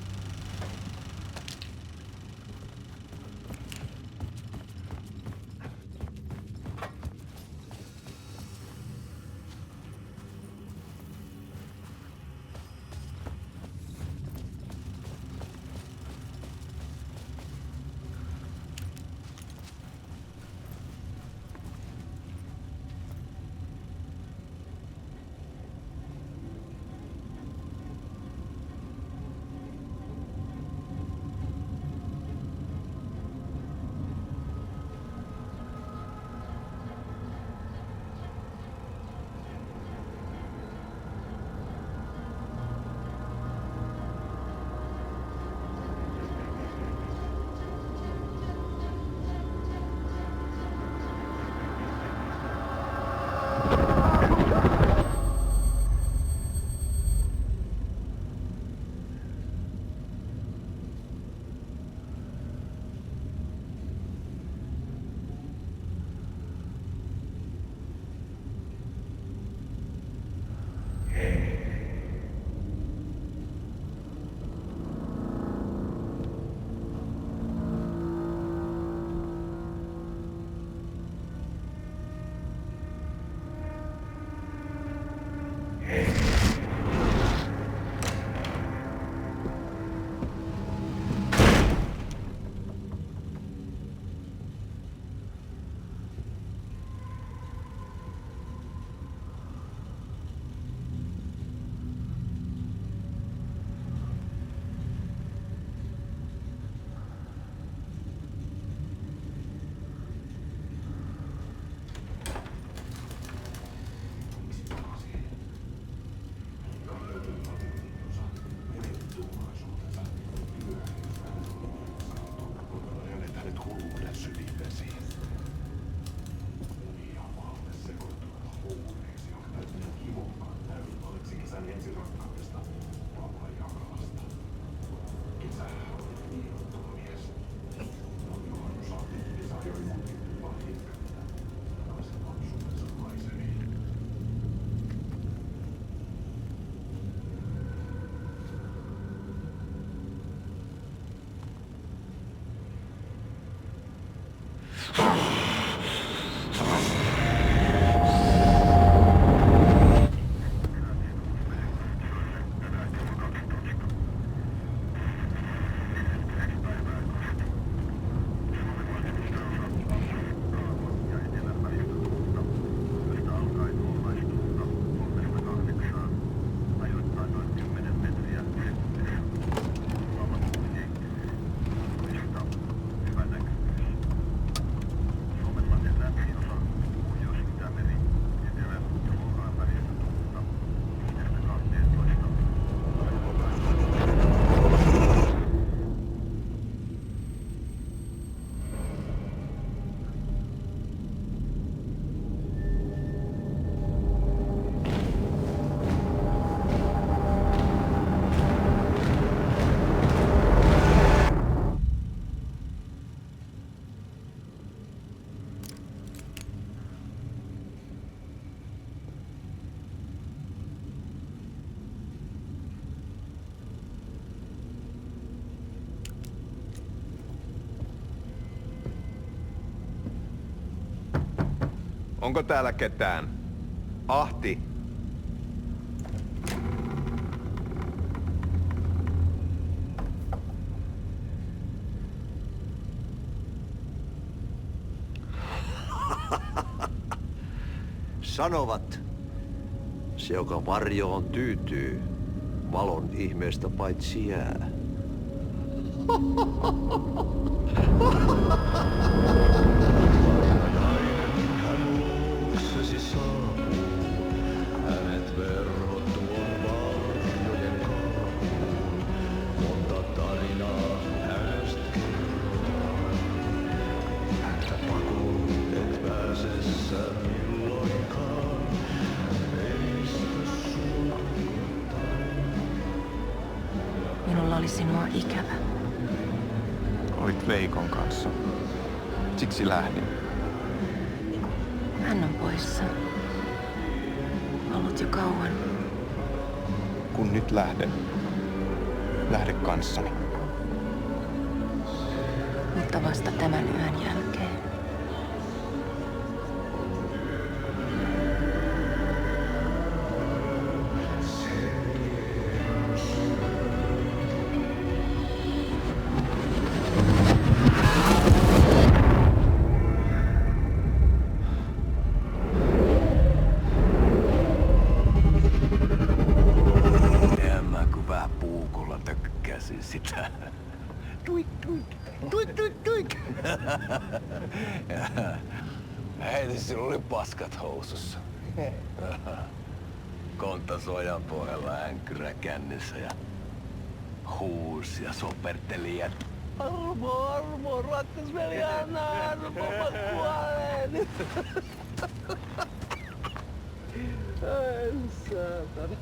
Onko täällä ketään? Ahti! Sanovat, se joka varjoon tyytyy, valon ihmeestä paitsi jää. Minulla oli sinua ikävä. Olit Veikon kanssa. Siksi lähdin. Hän on poissa. Ollut jo kauan. Kun nyt lähden, lähde kanssani. Mutta vasta tämän yön jälkeen. Sitä. Tuik, tuik, tuik, tuik, tuik. Hei, sillä oli paskat housussa. Kontta sojan pohjalla änkyrä kännissä ja huusi ja soperteli ja armo, rakkasveli, anna armo, mä kuolen. Ai saatana.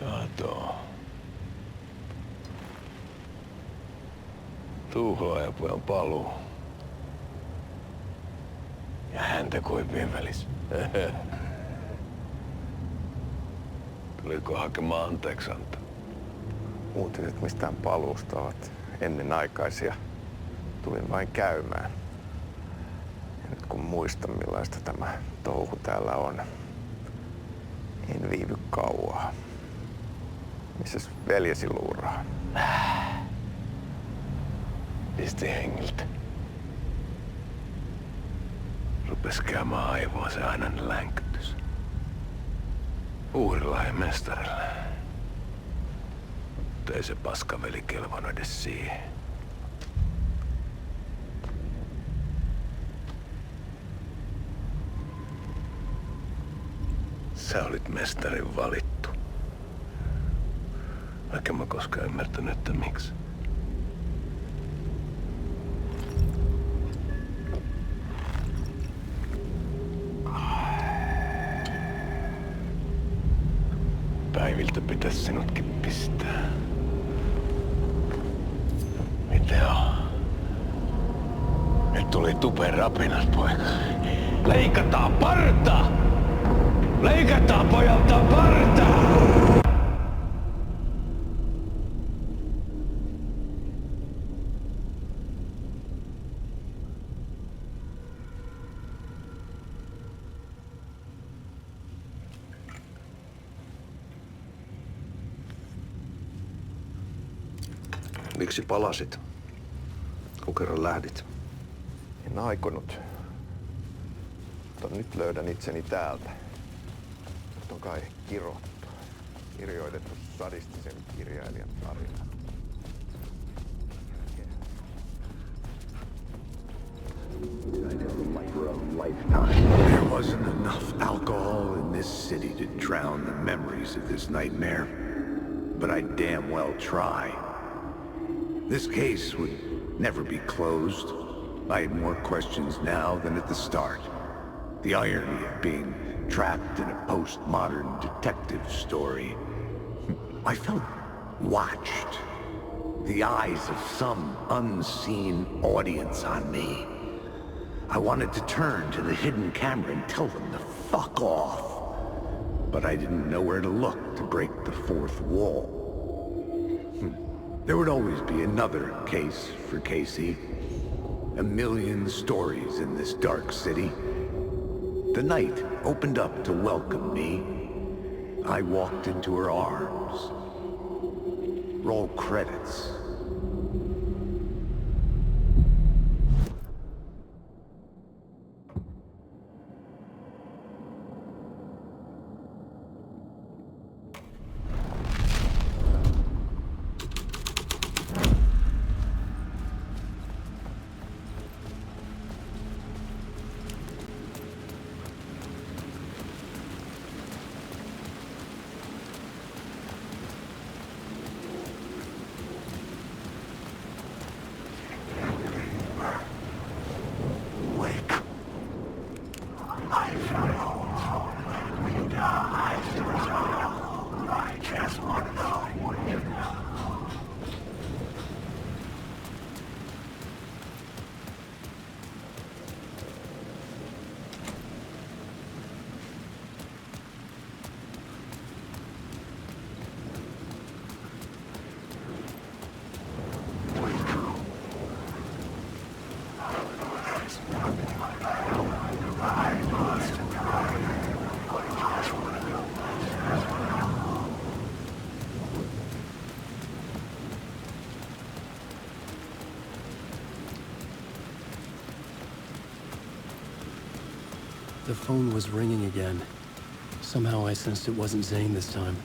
Kato. Tuhlaajapojan paluu. Ja häntä koipien välissä. Tuliko hakemaan anteeksiantoa? Uutiset mistään paluusta ovat ennenaikaisia. Tulin vain käymään. Ja nyt kun muistan millaista tämä touhu täällä on, en viivy kauaa. Missäs veljesi luuraa? Pisti hengiltä. Rupes käymään aivoa se ainainen länkytys. Uhrilla ja mestarilla. Mutta ei se paskaveli kelvannut edes siihen. Sä olit mestarin valittu. Vaikka mä koskaan ymmärtänyt, että miksi. Päiviltä pitäis sinutkin pistää. Mitä on? Nyt tuli tupen rapinat, poika. Leikataan parta! Leikataan pojalta partaa! Miksi palasit? Kun kerran lähdit? En aikonut. Mutta nyt löydän itseni täältä. Nyt on kai kirottu. Kirjoitettu sadistisen kirjailijan tarina. There wasn't enough alcohol in this city to drown the memories of this nightmare. But I'd damn well try. This case would never be closed. I had more questions now than at the start. The irony of being trapped in a postmodern detective story. I felt watched. The eyes of some unseen audience on me. I wanted to turn to the hidden camera and tell them to fuck off. But I didn't know where to look to break the fourth wall. There would always be another case for Casey. A million stories in this dark city. The night opened up to welcome me. I walked into her arms. Roll credits. The phone was ringing again. Somehow I sensed it wasn't Zane this time.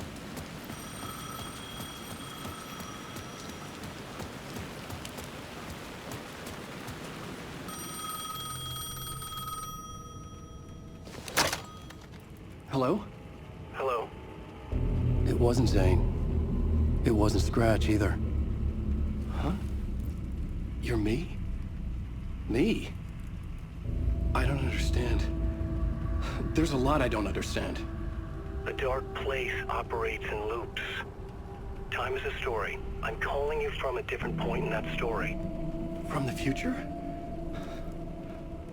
Hello? Hello? It wasn't Zane. It wasn't Scratch either. Huh? You're me? Me? I don't understand. There's a lot I don't understand. A dark place operates in loops. Time is a story. I'm calling you from a different point in that story. From the future?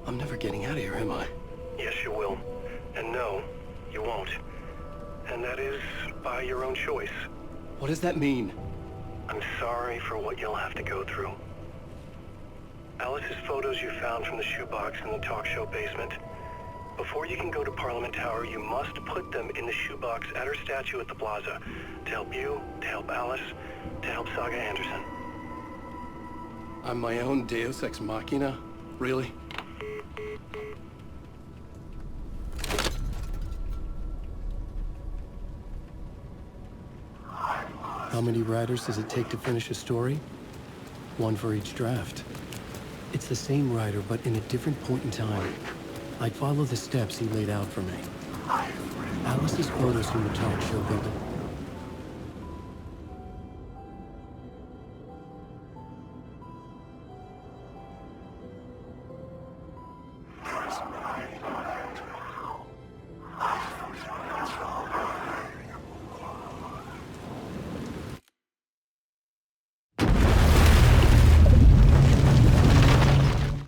I'm never getting out of here, am I? Yes, you will. And no, you won't. And that is by your own choice. What does that mean? I'm sorry for what you'll have to go through. Alice's photos you found from the shoebox in the talk show basement. Before you can go to Parliament Tower, you must put them in the shoebox at her statue at the plaza. To help you, to help Alice, to help Saga Anderson. I'm my own Deus Ex Machina? Really? How many writers does it take to finish a story? One for each draft. It's the same writer, but in a different point in time. I'd follow the steps he laid out for me. Alice's photos from the talk show building.